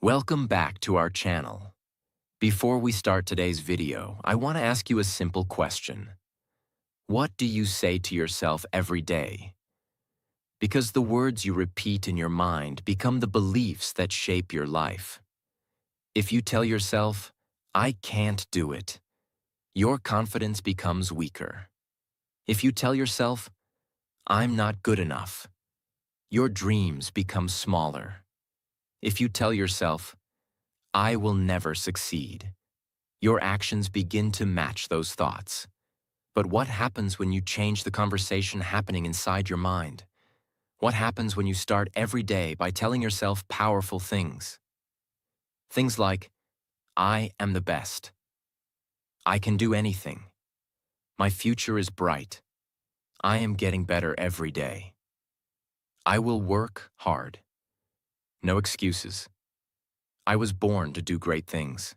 Welcome back to our channel. Before we start today's video, I want to ask you a simple question. What do you say to yourself every day? Because the words you repeat in your mind become the beliefs that shape your life. If you tell yourself, "I can't do it," your confidence becomes weaker. If you tell yourself, "I'm not good enough," your dreams become smaller. If you tell yourself, "I will never succeed," your actions begin to match those thoughts. But what happens when you change the conversation happening inside your mind? What happens when you start every day by telling yourself powerful things? Things like, "I am the best," "I can do anything," "My future is bright," "I am getting better every day," "I will work hard," "No excuses," "I was born to do great things."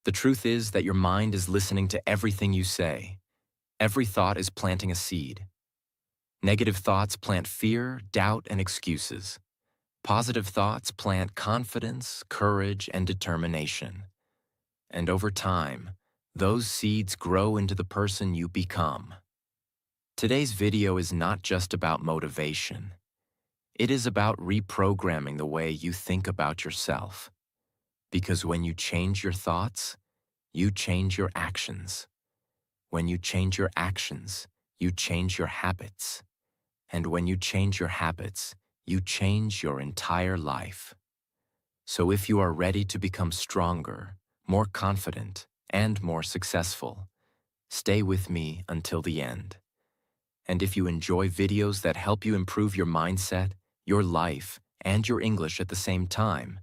The truth is that your mind is listening to everything you say. Every thought is planting a seed. Negative thoughts plant fear, doubt, and excuses. Positive thoughts plant confidence, courage, and determination. And over time, those seeds grow into the person you become. Today's video is not just about motivation. It is about reprogramming the way you think about yourself. Because when you change your thoughts, you change your actions. When you change your actions, you change your habits. And when you change your habits, you change your entire life. So if you are ready to become stronger, more confident, and more successful, stay with me until the end. And if you enjoy videos that help you improve your mindset, your life, and your English at the same time,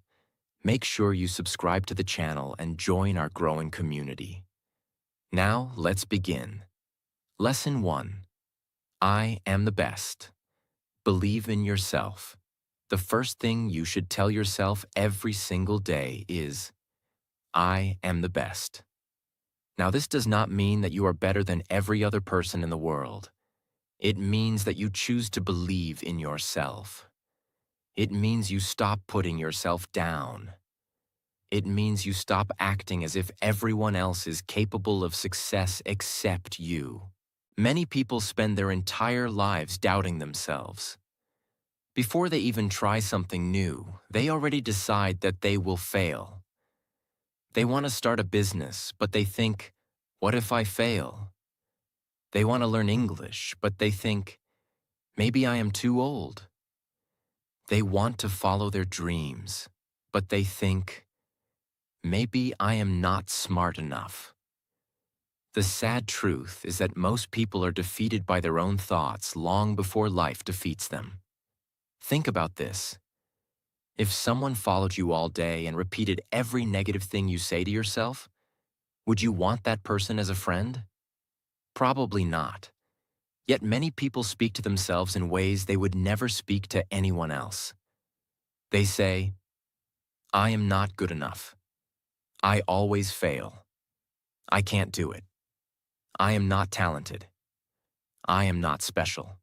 make sure you subscribe to the channel and join our growing community. Now, let's begin. Lesson 1. I am the best. Believe in yourself. The first thing you should tell yourself every single day is, "I am the best." Now, this does not mean that you are better than every other person in the world. It means that you choose to believe in yourself. It means you stop putting yourself down. It means you stop acting as if everyone else is capable of success except you. Many people spend their entire lives doubting themselves. Before they even try something new, they already decide that they will fail. They want to start a business, but they think, "What if I fail?" They want to learn English, but they think, "Maybe I am too old." They want to follow their dreams, but they think, "Maybe I am not smart enough." The sad truth is that most people are defeated by their own thoughts long before life defeats them. Think about this. If someone followed you all day and repeated every negative thing you say to yourself, would you want that person as a friend? Probably not. Yet many people speak to themselves in ways they would never speak to anyone else. They say, "I am not good enough. I always fail. I can't do it. I am not talented. I am not special."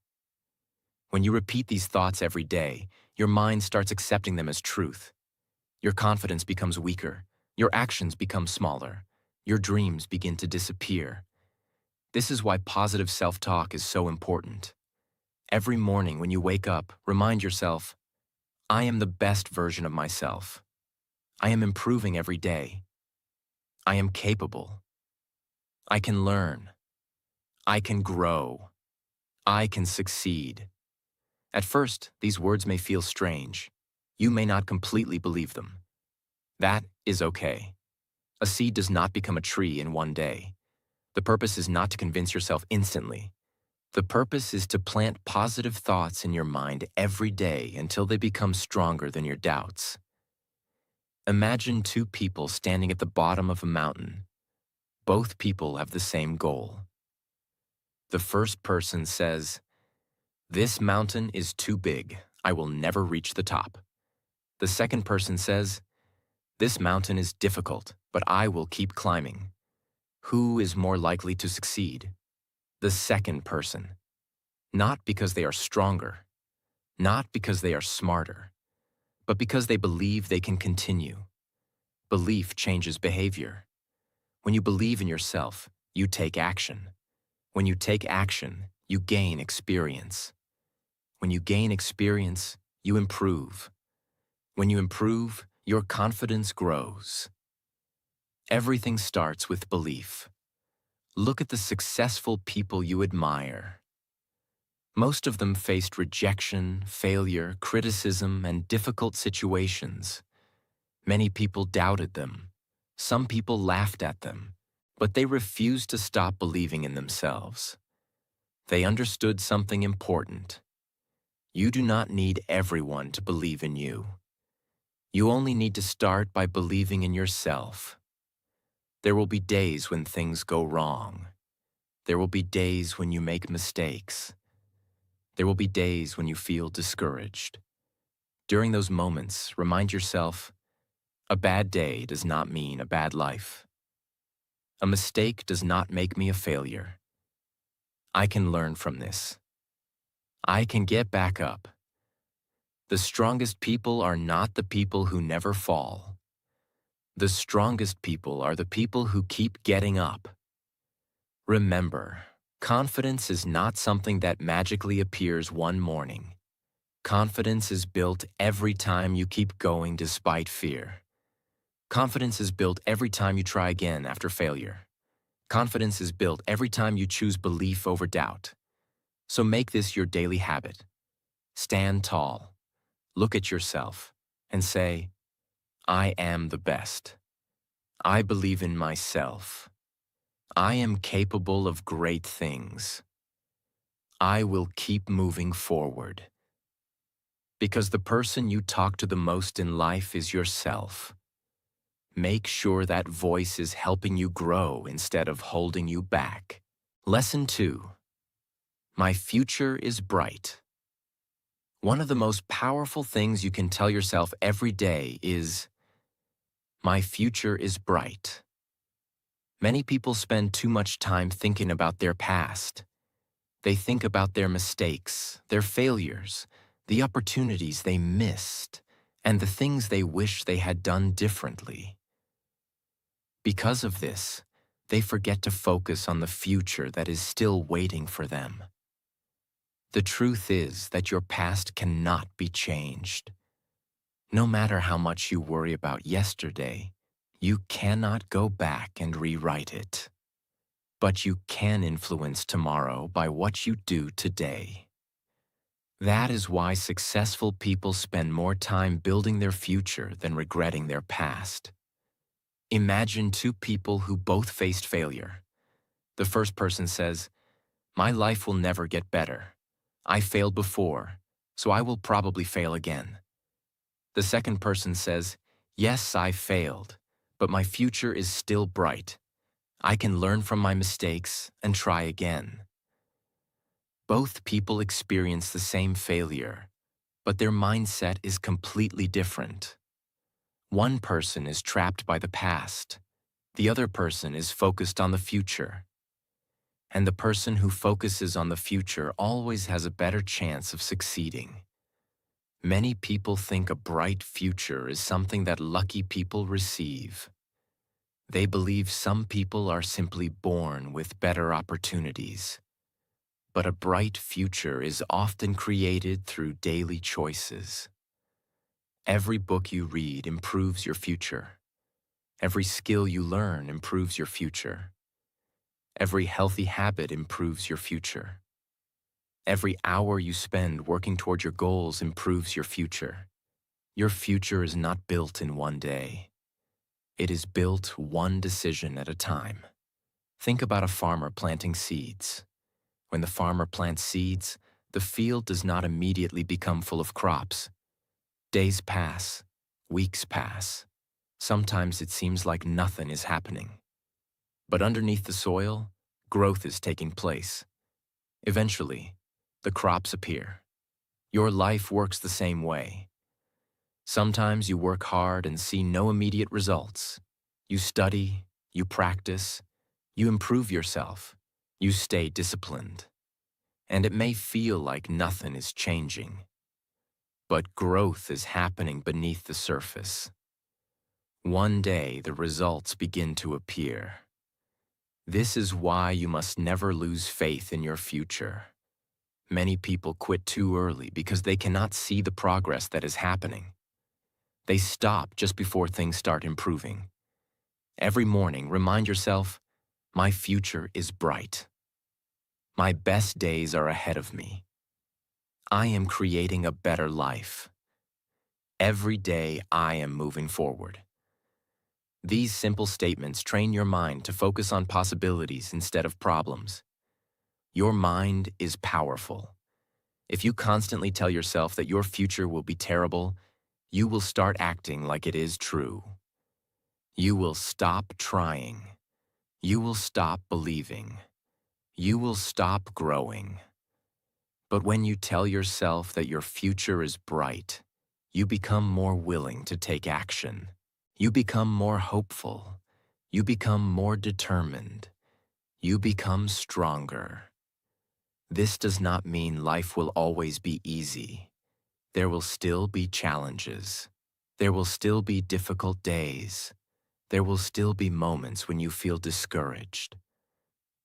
When you repeat these thoughts every day, your mind starts accepting them as truth. Your confidence becomes weaker. Your actions become smaller. Your dreams begin to disappear. This is why positive self-talk is so important. Every morning when you wake up, remind yourself, "I am the best version of myself. I am improving every day. I am capable. I can learn. I can grow. I can succeed." At first, these words may feel strange. You may not completely believe them. That is okay. A seed does not become a tree in one day. The purpose is not to convince yourself instantly. The purpose is to plant positive thoughts in your mind every day until they become stronger than your doubts. Imagine two people standing at the bottom of a mountain. Both people have the same goal. The first person says, "This mountain is too big. I will never reach the top." The second person says, "This mountain is difficult, but I will keep climbing." Who is more likely to succeed? The second person. Not because they are stronger, not because they are smarter, but because they believe they can continue. Belief changes behavior. When you believe in yourself, you take action. When you take action, you gain experience. When you gain experience, you improve. When you improve, your confidence grows. Everything starts with belief. Look at the successful people you admire. Most of them faced rejection, failure, criticism, and difficult situations. Many people doubted them. Some people laughed at them, but they refused to stop believing in themselves. They understood something important. You do not need everyone to believe in you. You only need to start by believing in yourself. There will be days when things go wrong. There will be days when you make mistakes. There will be days when you feel discouraged. During those moments, remind yourself, a bad day does not mean a bad life. A mistake does not make me a failure. I can learn from this. I can get back up. The strongest people are not the people who never fall. The strongest people are the people who keep getting up. Remember, confidence is not something that magically appears one morning. Confidence is built every time you keep going despite fear. Confidence is built every time you try again after failure. Confidence is built every time you choose belief over doubt. So make this your daily habit. Stand tall, look at yourself, and say, I am the best. I believe in myself. I am capable of great things. I will keep moving forward. Because the person you talk to the most in life is yourself. Make sure that voice is helping you grow instead of holding you back. Lesson 2. My future is bright. One of the most powerful things you can tell yourself every day is, my future is bright. Many people spend too much time thinking about their past. They think about their mistakes, their failures, the opportunities they missed, and the things they wish they had done differently. Because of this, they forget to focus on the future that is still waiting for them. The truth is that your past cannot be changed. No matter how much you worry about yesterday, you cannot go back and rewrite it. But you can influence tomorrow by what you do today. That is why successful people spend more time building their future than regretting their past. Imagine two people who both faced failure. The first person says, my life will never get better. I failed before, so I will probably fail again. The second person says, yes, I failed, but my future is still bright. I can learn from my mistakes and try again. Both people experience the same failure, but their mindset is completely different. One person is trapped by the past. The other person is focused on the future. And the person who focuses on the future always has a better chance of succeeding. Many people think a bright future is something that lucky people receive. They believe some people are simply born with better opportunities. But a bright future is often created through daily choices. Every book you read improves your future. Every skill you learn improves your future. Every healthy habit improves your future. Every hour you spend working toward your goals improves your future. Your future is not built in one day. It is built one decision at a time. Think about a farmer planting seeds. When the farmer plants seeds, the field does not immediately become full of crops. Days pass, weeks pass. Sometimes it seems like nothing is happening. But underneath the soil, growth is taking place. Eventually, the crops appear. Your life works the same way. Sometimes you work hard and see no immediate results. You study, you practice, you improve yourself, you stay disciplined. And it may feel like nothing is changing. But growth is happening beneath the surface. One day, the results begin to appear. This is why you must never lose faith in your future. Many people quit too early because they cannot see the progress that is happening. They stop just before things start improving. Every morning, remind yourself, my future is bright. My best days are ahead of me. I am creating a better life. Every day, I am moving forward. These simple statements train your mind to focus on possibilities instead of problems. Your mind is powerful. If you constantly tell yourself that your future will be terrible, you will start acting like it is true. You will stop trying. You will stop believing. You will stop growing. But when you tell yourself that your future is bright, you become more willing to take action. You become more hopeful. You become more determined. You become stronger. This does not mean life will always be easy. There will still be challenges. There will still be difficult days. There will still be moments when you feel discouraged.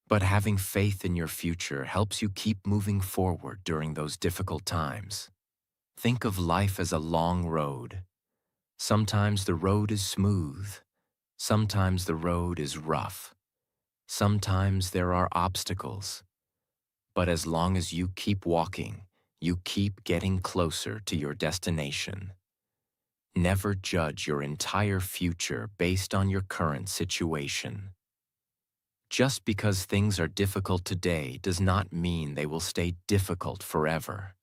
But having faith in your future helps you keep moving forward during those difficult times. Think of life as a long road. Sometimes the road is smooth. Sometimes the road is rough. Sometimes there are obstacles. But as long as you keep walking, you keep getting closer to your destination. Never judge your entire future based on your current situation. Just because things are difficult today does not mean they will stay difficult forever.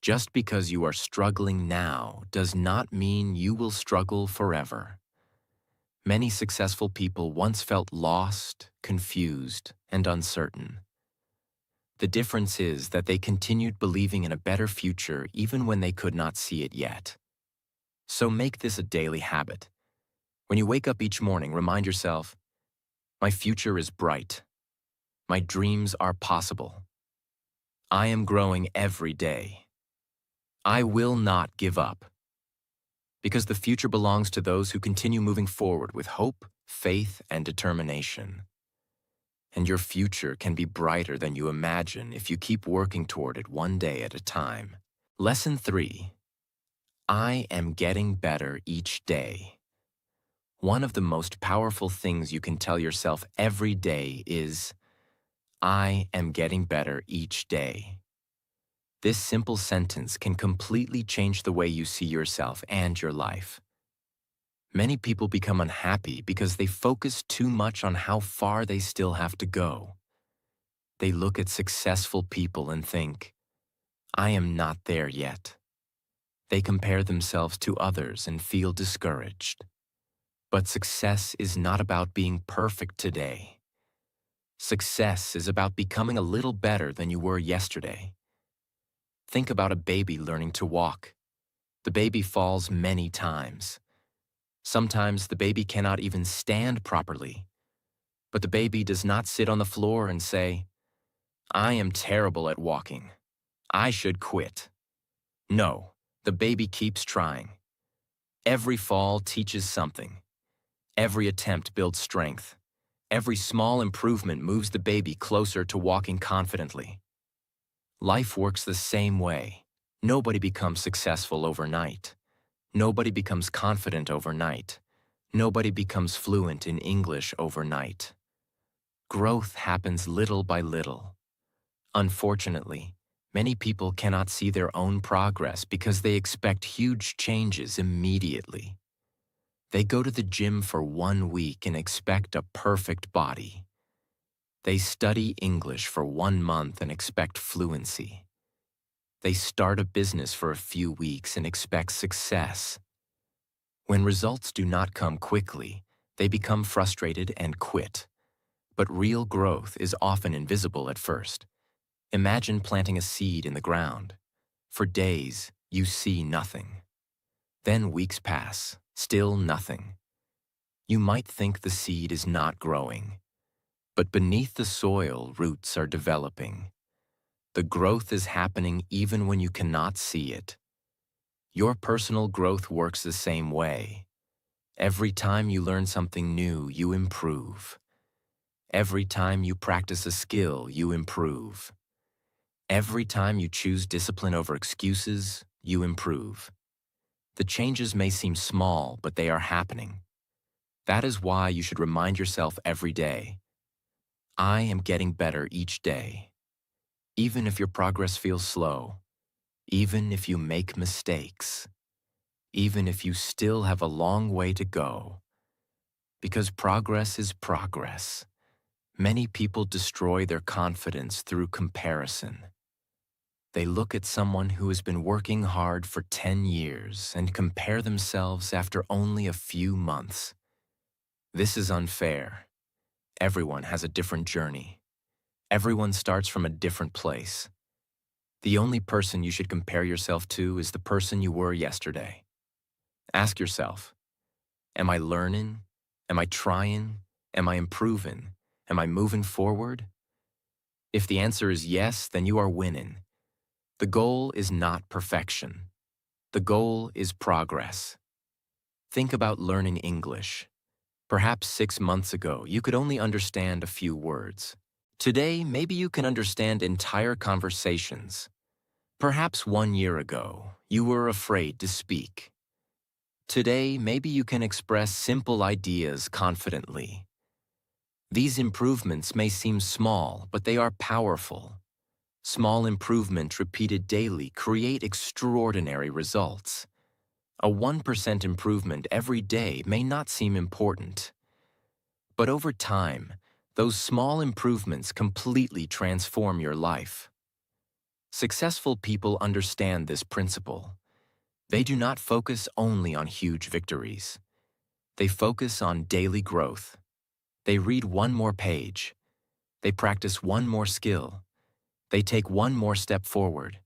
Just because you are struggling now does not mean you will struggle forever. Many successful people once felt lost, confused, and uncertain. The difference is that they continued believing in a better future even when they could not see it yet. So make this a daily habit. When you wake up each morning, remind yourself, my future is bright. My dreams are possible. I am growing every day. I will not give up. Because the future belongs to those who continue moving forward with hope, faith, and determination. And your future can be brighter than you imagine if you keep working toward it one day at a time. Lesson 3. I am getting better each day. One of the most powerful things you can tell yourself every day is, I am getting better each day. This simple sentence can completely change the way you see yourself and your life. Many people become unhappy because they focus too much on how far they still have to go. They look at successful people and think, I am not there yet. They compare themselves to others and feel discouraged. But success is not about being perfect today. Success is about becoming a little better than you were yesterday. Think about a baby learning to walk. The baby falls many times. Sometimes the baby cannot even stand properly. But the baby does not sit on the floor and say, I am terrible at walking. I should quit. No, the baby keeps trying. Every fall teaches something. Every attempt builds strength. Every small improvement moves the baby closer to walking confidently. Life works the same way. Nobody becomes successful overnight. Nobody becomes confident overnight. Nobody becomes fluent in English overnight. Growth happens little by little. Unfortunately, many people cannot see their own progress because they expect huge changes immediately. They go to the gym for 1 week and expect a perfect body. They study English for 1 month and expect fluency. They start a business for a few weeks and expect success. When results do not come quickly, they become frustrated and quit. But real growth is often invisible at first. Imagine planting a seed in the ground. For days, you see nothing. Then weeks pass, still nothing. You might think the seed is not growing. But beneath the soil, roots are developing. The growth is happening even when you cannot see it. Your personal growth works the same way. Every time you learn something new, you improve. Every time you practice a skill, you improve. Every time you choose discipline over excuses, you improve. The changes may seem small, but they are happening. That is why you should remind yourself every day, I am getting better each day. Even if your progress feels slow, even if you make mistakes, even if you still have a long way to go, because progress is progress. Many people destroy their confidence through comparison. They look at someone who has been working hard for 10 years and compare themselves after only a few months. This is unfair. Everyone has a different journey. Everyone starts from a different place. The only person you should compare yourself to is the person you were yesterday. Ask yourself, am I learning? Am I trying? Am I improving? Am I moving forward? If the answer is yes, then you are winning. The goal is not perfection. The goal is progress. Think about learning English. Perhaps 6 months ago, you could only understand a few words. Today, maybe you can understand entire conversations. Perhaps 1 year ago, you were afraid to speak. Today, maybe you can express simple ideas confidently. These improvements may seem small, but they are powerful. Small improvements repeated daily create extraordinary results. A 1% improvement every day may not seem important, but over time, those small improvements completely transform your life. Successful people understand this principle. They do not focus only on huge victories. They focus on daily growth. They read one more page. They practice one more skill. They take one more step forward.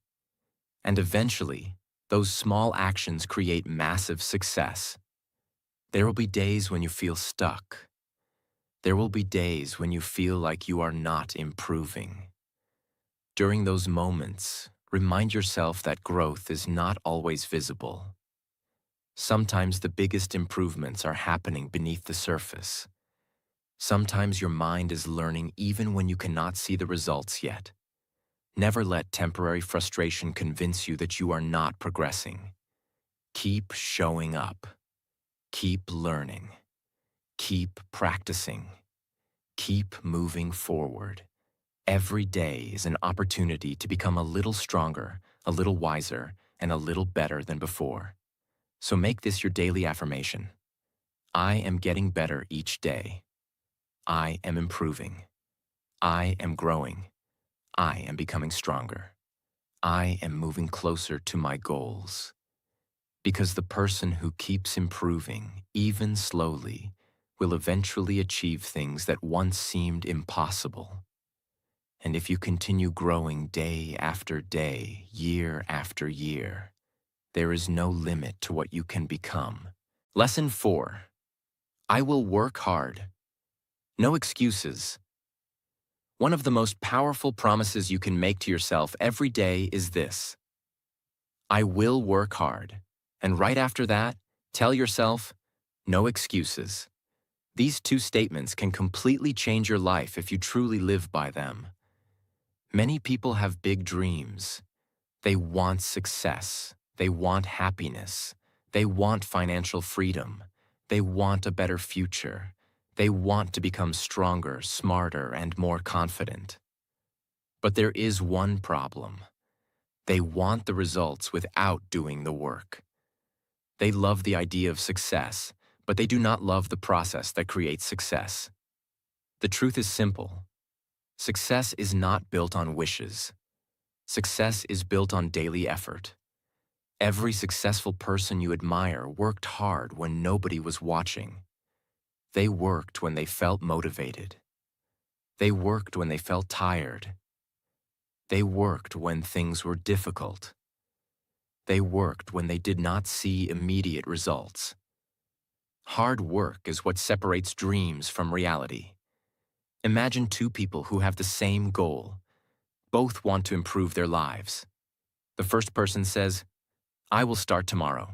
And eventually, those small actions create massive success. There will be days when you feel stuck. There will be days when you feel like you are not improving. During those moments, remind yourself that growth is not always visible. Sometimes the biggest improvements are happening beneath the surface. Sometimes your mind is learning even when you cannot see the results yet. Never let temporary frustration convince you that you are not progressing. Keep showing up. Keep learning. Keep practicing. Keep moving forward. Every day is an opportunity to become a little stronger, a little wiser, and a little better than before. So make this your daily affirmation. I am getting better each day. I am improving. I am growing. I am becoming stronger. I am moving closer to my goals. Because the person who keeps improving, even slowly, will eventually achieve things that once seemed impossible. And if you continue growing day after day, year after year, there is no limit to what you can become. Lesson 4. I will work hard. No excuses. One of the most powerful promises you can make to yourself every day is this: I will work hard. And right after that, tell yourself, no excuses. These two statements can completely change your life if you truly live by them. Many people have big dreams. They want success. They want happiness. They want financial freedom. They want a better future. They want to become stronger, smarter, and more confident. But there is one problem. They want the results without doing the work. They love the idea of success, but they do not love the process that creates success. The truth is simple. Success is not built on wishes. Success is built on daily effort. Every successful person you admire worked hard when nobody was watching. They worked when they felt motivated. They worked when they felt tired. They worked when things were difficult. They worked when they did not see immediate results. Hard work is what separates dreams from reality. Imagine two people who have the same goal. Both want to improve their lives. The first person says, I will start tomorrow.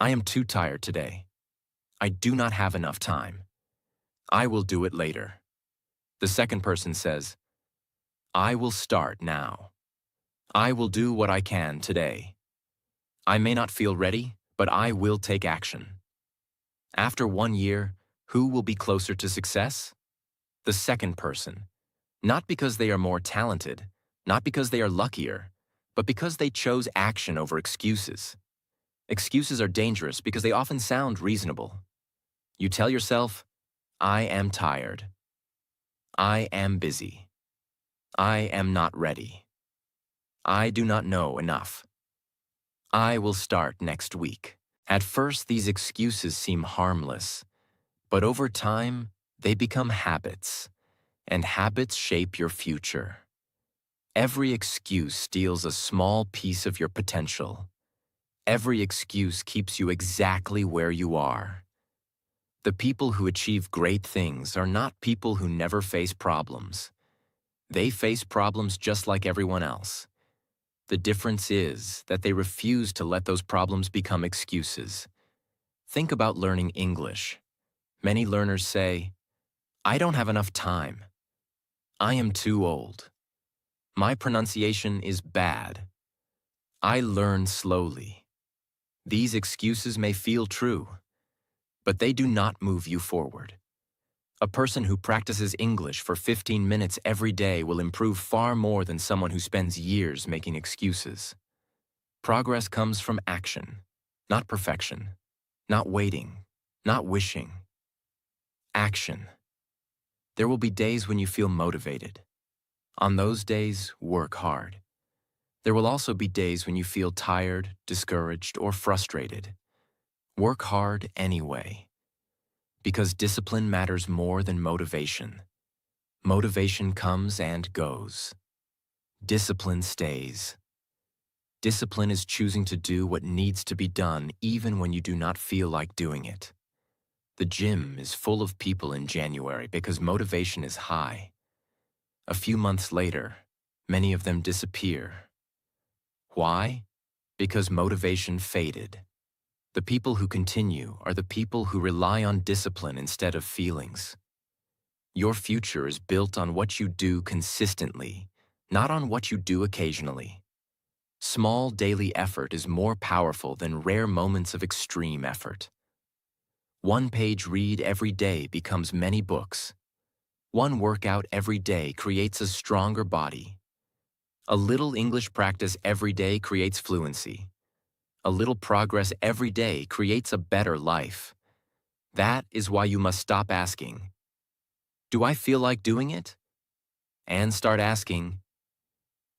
I am too tired today. I do not have enough time. I will do it later. The second person says, I will start now. I will do what I can today. I may not feel ready, but I will take action. After 1 year, who will be closer to success? The second person. Not because they are more talented, not because they are luckier, but because they chose action over excuses. Excuses are dangerous because they often sound reasonable. You tell yourself, I am tired. I am busy. I am not ready. I do not know enough. I will start next week. At first, these excuses seem harmless, but over time, they become habits, and habits shape your future. Every excuse steals a small piece of your potential. Every excuse keeps you exactly where you are. The people who achieve great things are not people who never face problems. They face problems just like everyone else. The difference is that they refuse to let those problems become excuses. Think about learning English. Many learners say, I don't have enough time. I am too old. My pronunciation is bad. I learn slowly. These excuses may feel true, but they do not move you forward. A person who practices English for 15 minutes every day will improve far more than someone who spends years making excuses. Progress comes from action, not perfection, not waiting, not wishing. Action. There will be days when you feel motivated. On those days, work hard. There will also be days when you feel tired, discouraged, or frustrated. Work hard anyway. Because discipline matters more than motivation. Motivation comes and goes. Discipline stays. Discipline is choosing to do what needs to be done even when you do not feel like doing it. The gym is full of people in January because motivation is high. A few months later, many of them disappear. Why? Because motivation faded. The people who continue are the people who rely on discipline instead of feelings. Your future is built on what you do consistently, not on what you do occasionally. Small daily effort is more powerful than rare moments of extreme effort. One page read every day becomes many books. One workout every day creates a stronger body. A little English practice every day creates fluency. A little progress every day creates a better life. That is why you must stop asking, do I feel like doing it? And start asking,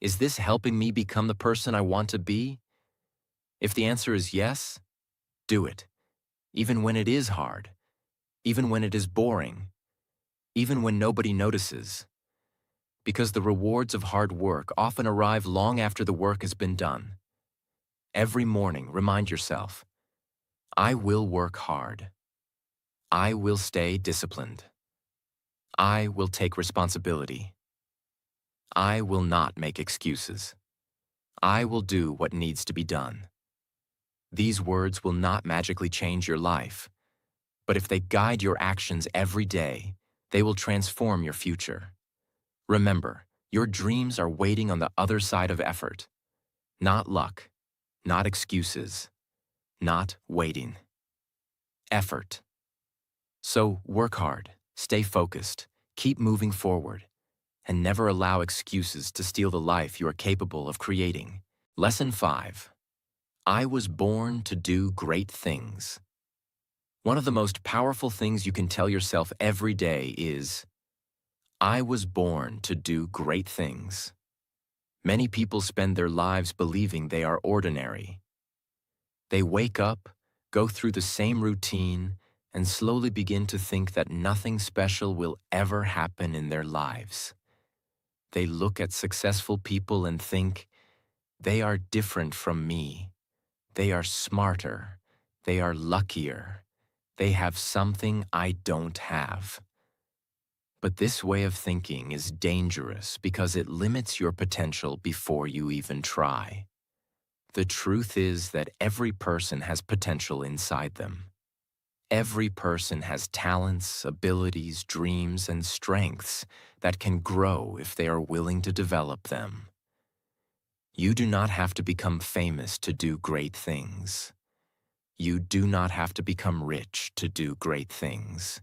is this helping me become the person I want to be? If the answer is yes, do it. Even when it is hard. Even when it is boring. Even when nobody notices. Because the rewards of hard work often arrive long after the work has been done. Every morning, remind yourself, I will work hard. I will stay disciplined. I will take responsibility. I will not make excuses. I will do what needs to be done. These words will not magically change your life, but if they guide your actions every day, they will transform your future. Remember, your dreams are waiting on the other side of effort. Not luck, not excuses, not waiting. Effort. So work hard, stay focused, keep moving forward, and never allow excuses to steal the life you are capable of creating. Lesson 5. I was born to do great things. One of the most powerful things you can tell yourself every day is, I was born to do great things. Many people spend their lives believing they are ordinary. They wake up, go through the same routine, and slowly begin to think that nothing special will ever happen in their lives. They look at successful people and think, they are different from me. They are smarter. They are luckier. They have something I don't have. But this way of thinking is dangerous because it limits your potential before you even try. The truth is that every person has potential inside them. Every person has talents, abilities, dreams, and strengths that can grow if they are willing to develop them. You do not have to become famous to do great things. You do not have to become rich to do great things.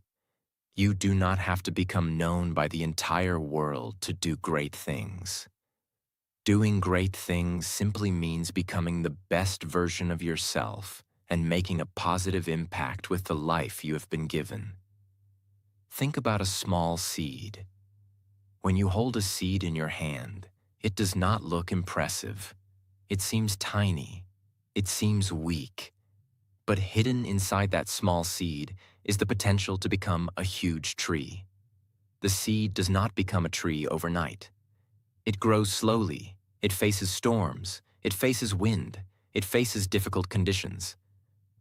You do not have to become known by the entire world to do great things. Doing great things simply means becoming the best version of yourself and making a positive impact with the life you have been given. Think about a small seed. When you hold a seed in your hand, it does not look impressive. It seems tiny. It seems weak. But hidden inside that small seed is the potential to become a huge tree. The seed does not become a tree overnight. It grows slowly. It faces storms. It faces wind. It faces difficult conditions.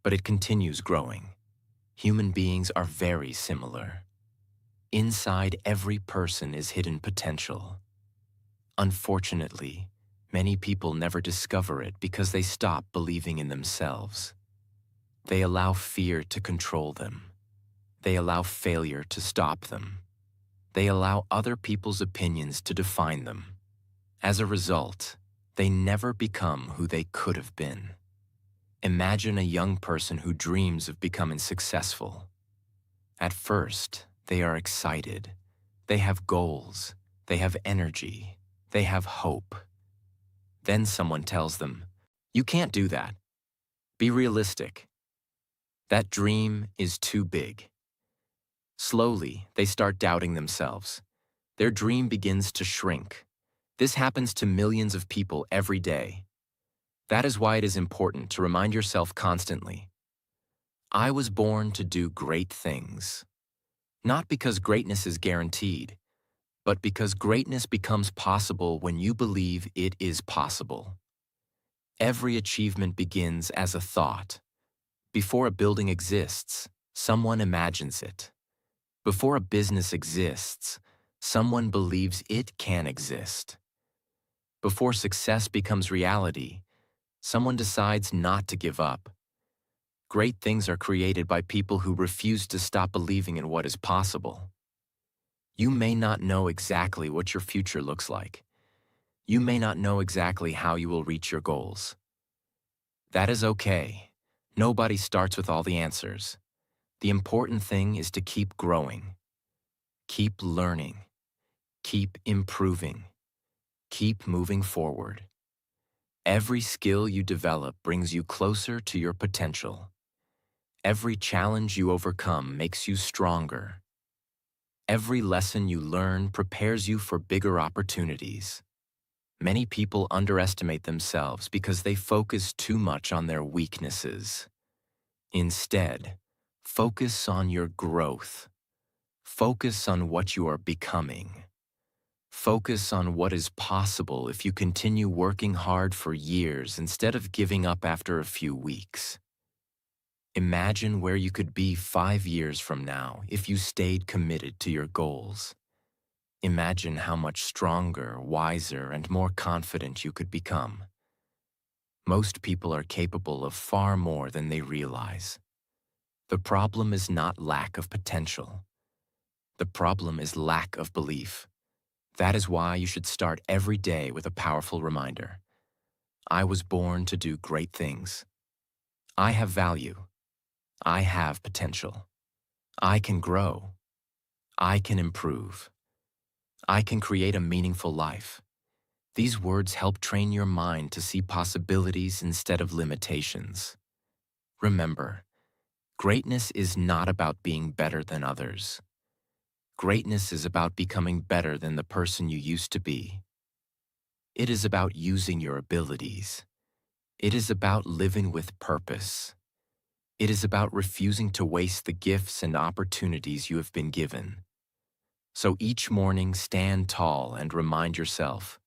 But it continues growing. Human beings are very similar. Inside every person is hidden potential. Unfortunately, many people never discover it because they stop believing in themselves. They allow fear to control them. They allow failure to stop them. They allow other people's opinions to define them. As a result, they never become who they could have been. Imagine a young person who dreams of becoming successful. At first, they are excited. They have goals. They have energy. They have hope. Then someone tells them, "You can't do that. Be realistic. That dream is too big." Slowly, they start doubting themselves. Their dream begins to shrink. This happens to millions of people every day. That is why it is important to remind yourself constantly, I was born to do great things. Not because greatness is guaranteed, but because greatness becomes possible when you believe it is possible. Every achievement begins as a thought. Before a building exists, someone imagines it. Before a business exists, someone believes it can exist. Before success becomes reality, someone decides not to give up. Great things are created by people who refuse to stop believing in what is possible. You may not know exactly what your future looks like. You may not know exactly how you will reach your goals. That is okay. Nobody starts with all the answers. The important thing is to keep growing. Keep learning. Keep improving. Keep moving forward. Every skill you develop brings you closer to your potential. Every challenge you overcome makes you stronger. Every lesson you learn prepares you for bigger opportunities. Many people underestimate themselves because they focus too much on their weaknesses. Instead, focus on your growth. Focus on what you are becoming. Focus on what is possible if you continue working hard for years instead of giving up after a few weeks. Imagine where you could be 5 years from now if you stayed committed to your goals. Imagine how much stronger, wiser, and more confident you could become. Most people are capable of far more than they realize. The problem is not lack of potential. The problem is lack of belief. That is why you should start every day with a powerful reminder. I was born to do great things. I have value. I have potential. I can grow. I can improve. I can create a meaningful life. These words help train your mind to see possibilities instead of limitations. Remember, greatness is not about being better than others. Greatness is about becoming better than the person you used to be. It is about using your abilities. It is about living with purpose. It is about refusing to waste the gifts and opportunities you have been given. So each morning, stand tall and remind yourself,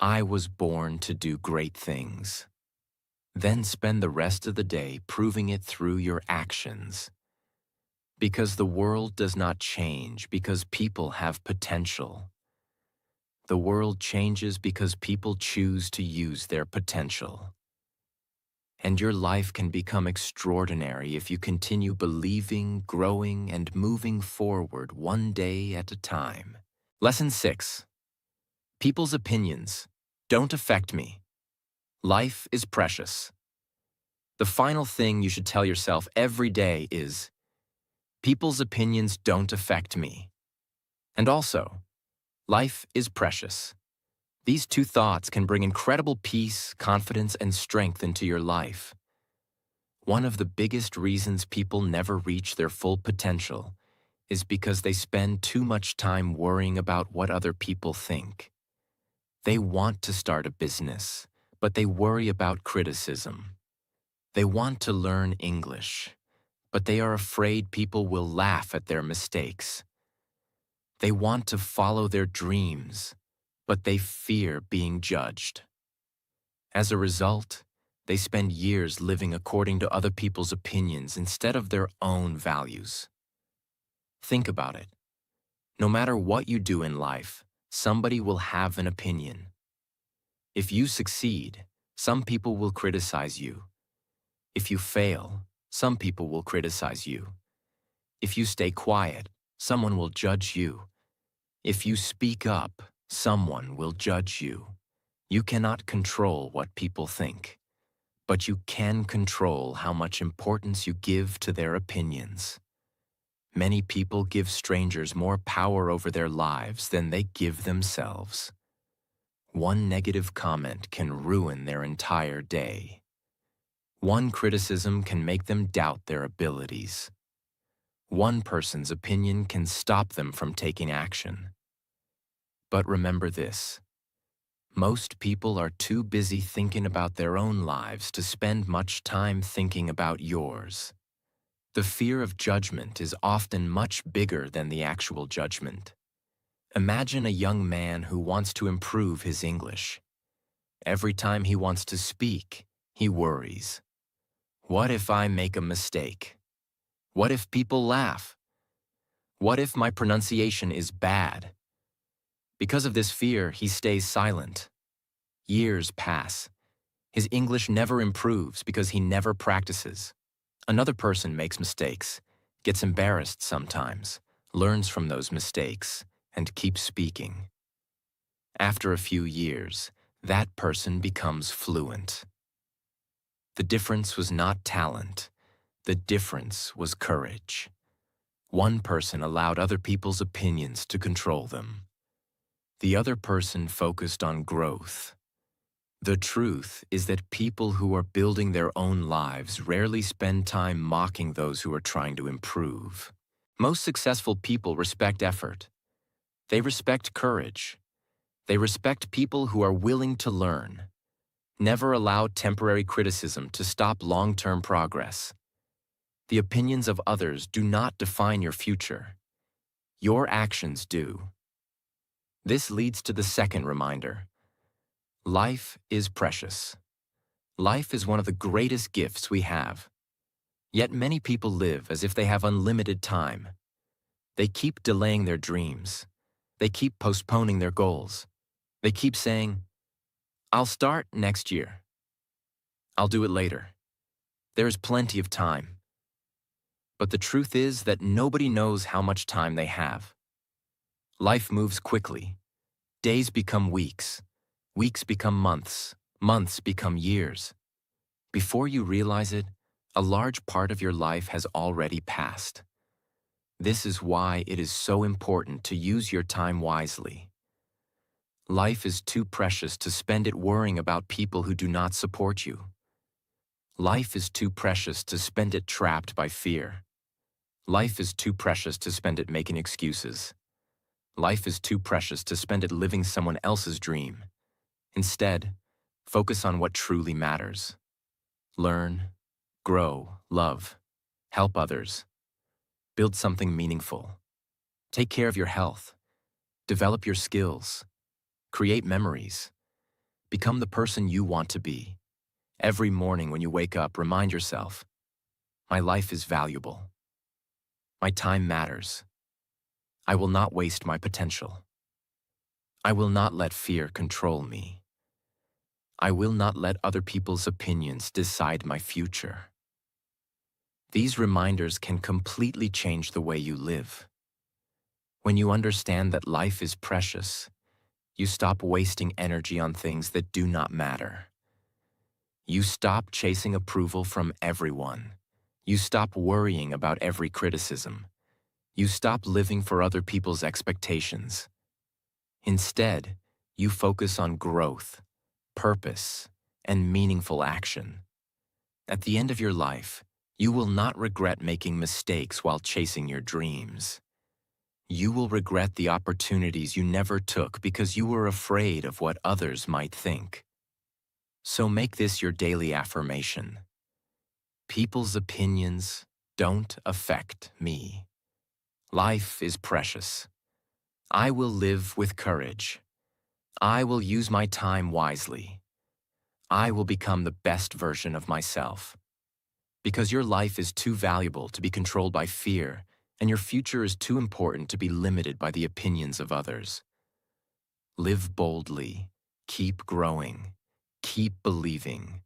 I was born to do great things. Then spend the rest of the day proving it through your actions. Because the world does not change because people have potential. The world changes because people choose to use their potential. and your life can become extraordinary if you continue believing, growing, and moving forward one day at a time. Lesson 6. People's opinions don't affect me. Life is precious. The final thing you should tell yourself every day is, people's opinions don't affect me. And also, life is precious. These two thoughts can bring incredible peace, confidence, and strength into your life. One of the biggest reasons people never reach their full potential is because they spend too much time worrying about what other people think. They want to start a business, but they worry about criticism. They want to learn English, but they are afraid people will laugh at their mistakes. They want to follow their dreams, but they fear being judged. As a result, they spend years living according to other people's opinions instead of their own values. Think about it. No matter what you do in life, somebody will have an opinion. If you succeed, some people will criticize you. If you fail, some people will criticize you. If you stay quiet, someone will judge you. If you speak up, someone will judge you. You cannot control what people think, but you can control how much importance you give to their opinions. Many people give strangers more power over their lives than they give themselves. One negative comment can ruin their entire day. One criticism can make them doubt their abilities. One person's opinion can stop them from taking action. But remember this: most people are too busy thinking about their own lives to spend much time thinking about yours. The fear of judgment is often much bigger than the actual judgment. Imagine a young man who wants to improve his English. Every time he wants to speak, he worries. What if I make a mistake? What if people laugh? What if my pronunciation is bad? Because of this fear, he stays silent. Years pass. His English never improves because he never practices. Another person makes mistakes, gets embarrassed sometimes, learns from those mistakes, and keeps speaking. After a few years, that person becomes fluent. The difference was not talent. The difference was courage. One person allowed other people's opinions to control them. The other person focused on growth. The truth is that people who are building their own lives rarely spend time mocking those who are trying to improve. Most successful people respect effort. They respect courage. They respect people who are willing to learn. Never allow temporary criticism to stop long-term progress. The opinions of others do not define your future. Your actions do. This leads to the second reminder. Life is precious. Life is one of the greatest gifts we have. Yet many people live as if they have unlimited time. They keep delaying their dreams. They keep postponing their goals. They keep saying, "I'll start next year. I'll do it later. There is plenty of time." But the truth is that nobody knows how much time they have. Life moves quickly. Days become weeks. Weeks become months. Months become years. Before you realize it, a large part of your life has already passed. This is why it is so important to use your time wisely. Life is too precious to spend it worrying about people who do not support you. Life is too precious to spend it trapped by fear. Life is too precious to spend it making excuses. Life is too precious to spend it living someone else's dream. Instead, focus on what truly matters. Learn, grow, love, help others. Build something meaningful. Take care of your health. Develop your skills. Create memories. Become the person you want to be. Every morning when you wake up, remind yourself, my life is valuable. My time matters. I will not waste my potential. I will not let fear control me. I will not let other people's opinions decide my future. These reminders can completely change the way you live. When you understand that life is precious, you stop wasting energy on things that do not matter. You stop chasing approval from everyone. You stop worrying about every criticism. You stop living for other people's expectations. Instead, you focus on growth, purpose, and meaningful action. At the end of your life, you will not regret making mistakes while chasing your dreams. You will regret the opportunities you never took because you were afraid of what others might think. So make this your daily affirmation. People's opinions don't affect me. Life is precious. I will live with courage. I will use my time wisely. I will become the best version of myself. Because your life is too valuable to be controlled by fear, and your future is too important to be limited by the opinions of others. Live boldly, keep growing, keep believing,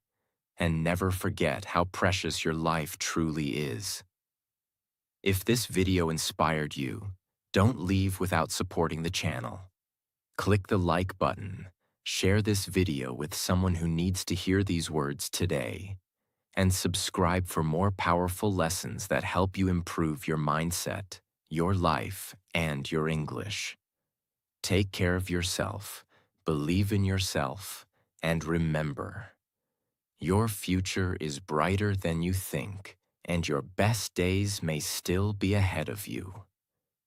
and never forget how precious your life truly is. If this video inspired you, don't leave without supporting the channel. Click the like button, share this video with someone who needs to hear these words today, and subscribe for more powerful lessons that help you improve your mindset, your life, and your English. Take care of yourself, believe in yourself, and remember, your future is brighter than you think, and your best days may still be ahead of you.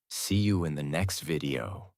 See you in the next video.